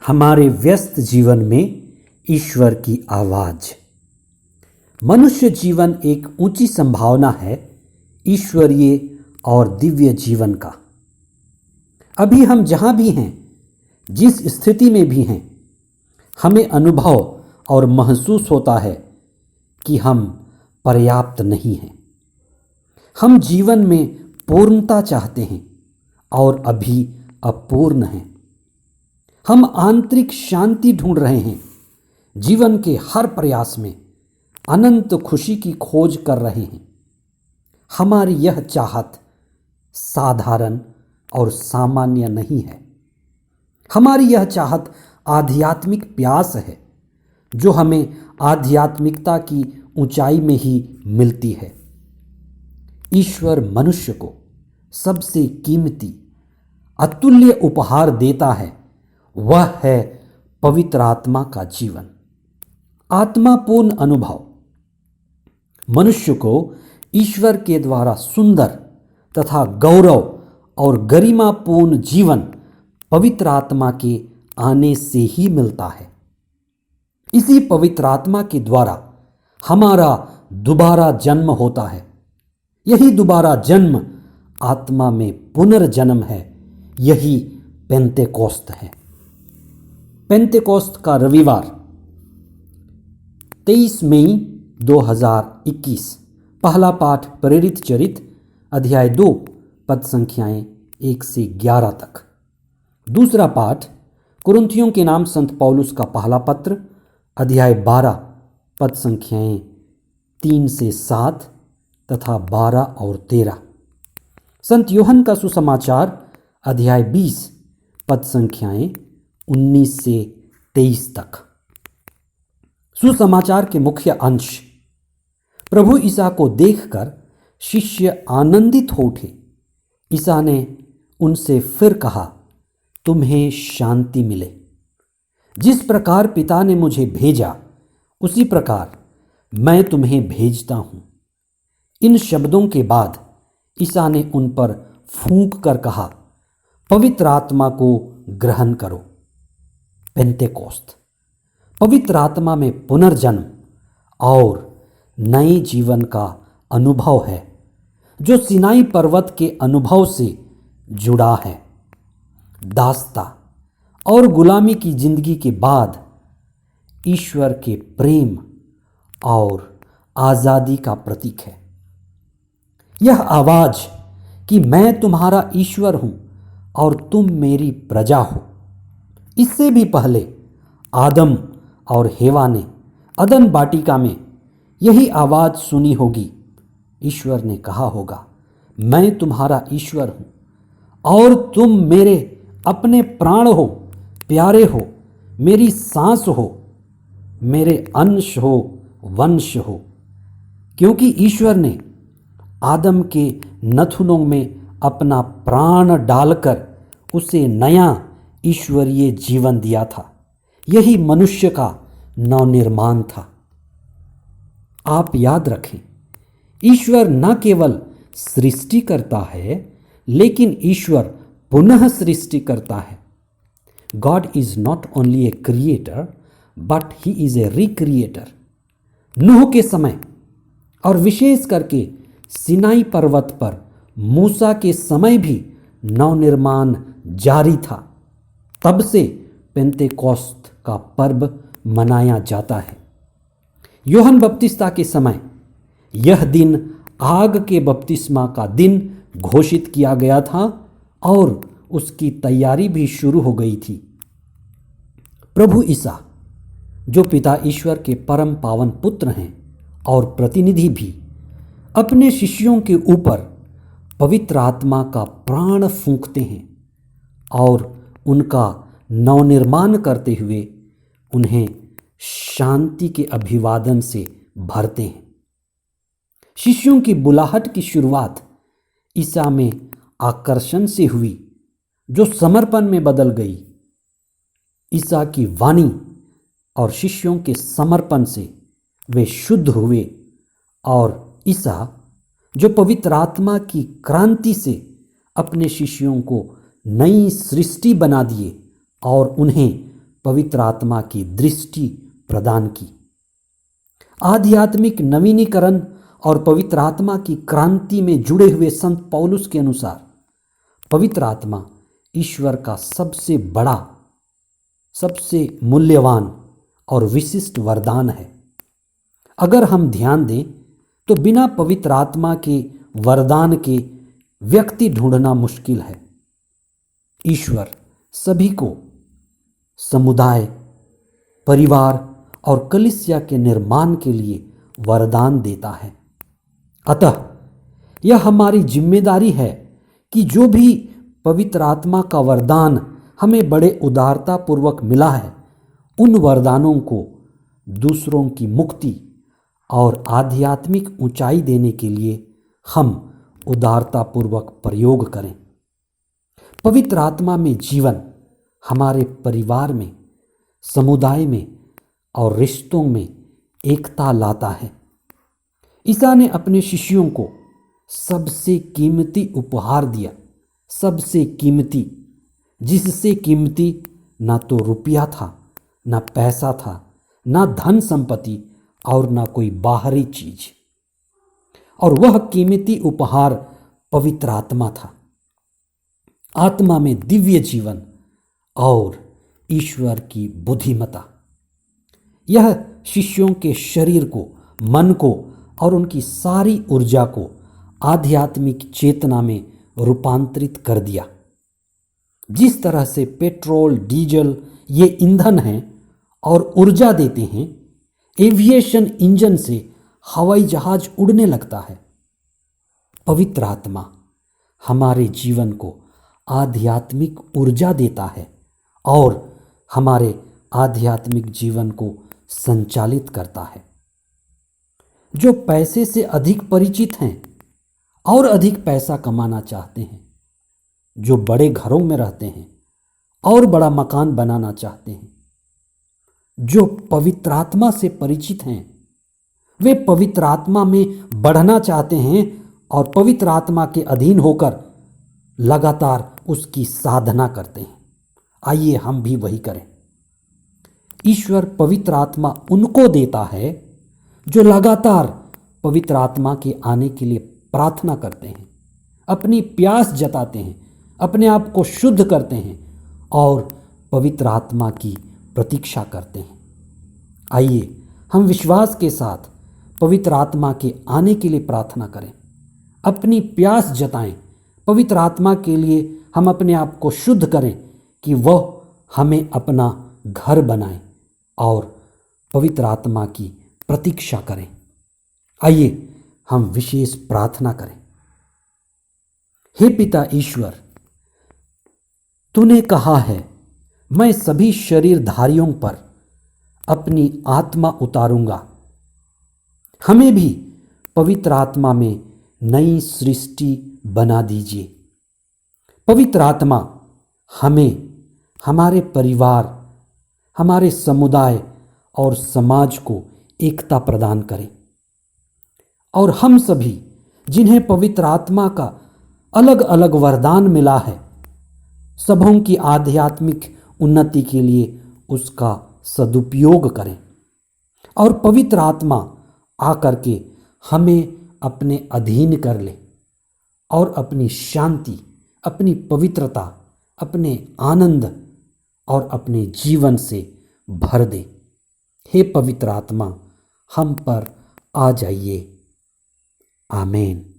हमारे व्यस्त जीवन में ईश्वर की आवाज। मनुष्य जीवन एक ऊंची संभावना है ईश्वरीय और दिव्य जीवन का। अभी हम जहां भी हैं, जिस स्थिति में भी हैं, हमें अनुभव और महसूस होता है कि हम पर्याप्त नहीं हैं। हम जीवन में पूर्णता चाहते हैं और अभी अपूर्ण हैं। हम आंतरिक शांति ढूंढ रहे हैं, जीवन के हर प्रयास में अनंत खुशी की खोज कर रहे हैं। हमारी यह चाहत साधारण और सामान्य नहीं है। हमारी यह चाहत आध्यात्मिक प्यास है, जो हमें आध्यात्मिकता की ऊंचाई में ही मिलती है। ईश्वर मनुष्य को सबसे कीमती अतुल्य उपहार देता है, वह है पवित्र आत्मा का जीवन। आत्मापूर्ण अनुभव मनुष्य को ईश्वर के द्वारा सुंदर तथा गौरव और गरिमापूर्ण जीवन पवित्र आत्मा के आने से ही मिलता है। इसी पवित्र आत्मा के द्वारा हमारा दोबारा जन्म होता है। यही दोबारा जन्म आत्मा में पुनर्जन्म है। यही पेंतेकोस्त है। पेंतेकोस्त का रविवार 23 मई 2021। पहला पाठ प्रेरित चरित अध्याय 2 पद संख्याएं 1 से 11 तक। दूसरा पाठ कुरिन्थियों के नाम संत पौलुस का पहला पत्र अध्याय 12 पद संख्याएं 3 से 7 तथा 12 और 13। संत यूहन्ना का सुसमाचार अध्याय 20 पद संख्याएं 19 से 23 तक। सुसमाचार के मुख्य अंश। प्रभु ईसा को देखकर शिष्य आनंदित हो उठे। ईसा ने उनसे फिर कहा, तुम्हें शांति मिले। जिस प्रकार पिता ने मुझे भेजा, उसी प्रकार मैं तुम्हें भेजता हूं। इन शब्दों के बाद ईसा ने उन पर फूंक कर कहा, पवित्र आत्मा को ग्रहण करो। पेंतेकोस्त पवित्र आत्मा में पुनर्जन्म और नए जीवन का अनुभव है, जो सिनाई पर्वत के अनुभव से जुड़ा है। दासता और गुलामी की जिंदगी के बाद ईश्वर के प्रेम और आजादी का प्रतीक है। यह आवाज कि मैं तुम्हारा ईश्वर हूं और तुम मेरी प्रजा हो, इससे भी पहले आदम और हेवा ने अदन वाटिका में यही आवाज सुनी होगी। ईश्वर ने कहा होगा, मैं तुम्हारा ईश्वर हूं और तुम मेरे अपने प्राण हो, प्यारे हो, मेरी सांस हो, मेरे अंश हो, वंश हो। क्योंकि ईश्वर ने आदम के नथुनों में अपना प्राण डालकर उसे नया ईश्वरीय जीवन दिया था। यही मनुष्य का नवनिर्माण था। आप याद रखें, ईश्वर न केवल सृष्टि करता है, लेकिन ईश्वर पुनः सृष्टि करता है। God is not only a creator but he is a recreator. Noah के समय और विशेष करके सिनाई पर्वत पर मूसा के समय भी नवनिर्माण जारी था। तब से पेंतेकोस्त का पर्व मनाया जाता है। यूहन्ना बपतिस्मा के समय यह दिन आग के बपतिस्मा का दिन घोषित किया गया था और उसकी तैयारी भी शुरू हो गई थी। प्रभु ईसा, जो पिता ईश्वर के परम पावन पुत्र हैं और प्रतिनिधि भी, अपने शिष्यों के ऊपर पवित्र आत्मा का प्राण फूंकते हैं और उनका नवनिर्माण करते हुए उन्हें शांति के अभिवादन से भरते हैं। शिष्यों की बुलाहट की शुरुआत ईसा में आकर्षण से हुई, जो समर्पण में बदल गई। ईसा की वाणी और शिष्यों के समर्पण से वे शुद्ध हुए और ईसा, जो पवित्र आत्मा की क्रांति से अपने शिष्यों को नई सृष्टि बना दिए और उन्हें पवित्र आत्मा की दृष्टि प्रदान की। आध्यात्मिक नवीनीकरण और पवित्र आत्मा की क्रांति में जुड़े हुए संत पौलुस के अनुसार पवित्र आत्मा ईश्वर का सबसे बड़ा, सबसे मूल्यवान और विशिष्ट वरदान है। अगर हम ध्यान दें तो बिना पवित्र आत्मा के वरदान के व्यक्ति ढूंढना मुश्किल है। ईश्वर सभी को समुदाय, परिवार और कलीसिया के निर्माण के लिए वरदान देता है। अतः यह हमारी जिम्मेदारी है कि जो भी पवित्र आत्मा का वरदान हमें बड़े उदारतापूर्वक मिला है, उन वरदानों को दूसरों की मुक्ति और आध्यात्मिक ऊंचाई देने के लिए हम उदारतापूर्वक प्रयोग करें। पवित्र आत्मा में जीवन हमारे परिवार में, समुदाय में और रिश्तों में एकता लाता है। ईसा ने अपने शिष्यों को सबसे कीमती उपहार दिया, सबसे कीमती, जिससे कीमती ना तो रुपया था, ना पैसा था, ना धन संपत्ति और ना कोई बाहरी चीज। और वह कीमती उपहार पवित्र आत्मा था। आत्मा में दिव्य जीवन और ईश्वर की बुद्धिमत्ता। यह शिष्यों के शरीर को, मन को और उनकी सारी ऊर्जा को आध्यात्मिक चेतना में रूपांतरित कर दिया। जिस तरह से पेट्रोल, डीजल ये ईंधन हैं और ऊर्जा देते हैं, एविएशन इंजन से हवाई जहाज उड़ने लगता है। पवित्र आत्मा हमारे जीवन को आध्यात्मिक ऊर्जा देता है और हमारे आध्यात्मिक जीवन को संचालित करता है। जो पैसे से अधिक परिचित हैं और अधिक पैसा कमाना चाहते हैं, जो बड़े घरों में रहते हैं और बड़ा मकान बनाना चाहते हैं, जो पवित्र आत्मा से परिचित हैं, वे पवित्र आत्मा में बढ़ना चाहते हैं और पवित्र आत्मा के अधीन होकर लगातार उसकी साधना करते हैं। आइए हम भी वही करें। ईश्वर पवित्र आत्मा उनको देता है जो लगातार पवित्र आत्मा के आने के लिए प्रार्थना करते हैं, अपनी प्यास जताते हैं, अपने आप को शुद्ध करते हैं और पवित्र आत्मा की प्रतीक्षा करते हैं। आइए हम विश्वास के साथ पवित्र आत्मा के आने के लिए प्रार्थना करें, अपनी प्यास जताएं। पवित्र आत्मा के लिए हम अपने आप को शुद्ध करें कि वह हमें अपना घर बनाए और पवित्र आत्मा की प्रतीक्षा करें। आइए हम विशेष प्रार्थना करें। हे पिता ईश्वर, तूने कहा है, मैं सभी शरीरधारियों पर अपनी आत्मा उतारूंगा। हमें भी पवित्र आत्मा में नई सृष्टि बना दीजिए। पवित्र आत्मा हमें, हमारे परिवार, हमारे समुदाय और समाज को एकता प्रदान करें और हम सभी जिन्हें पवित्र आत्मा का अलग अलग वरदान मिला है, सबों की आध्यात्मिक उन्नति के लिए उसका सदुपयोग करें और पवित्र आत्मा आकर के हमें अपने अधीन कर ले और अपनी शांति, अपनी पवित्रता, अपने आनंद और अपने जीवन से भर दे। हे पवित्र आत्मा, हम पर आ जाइए। आमीन।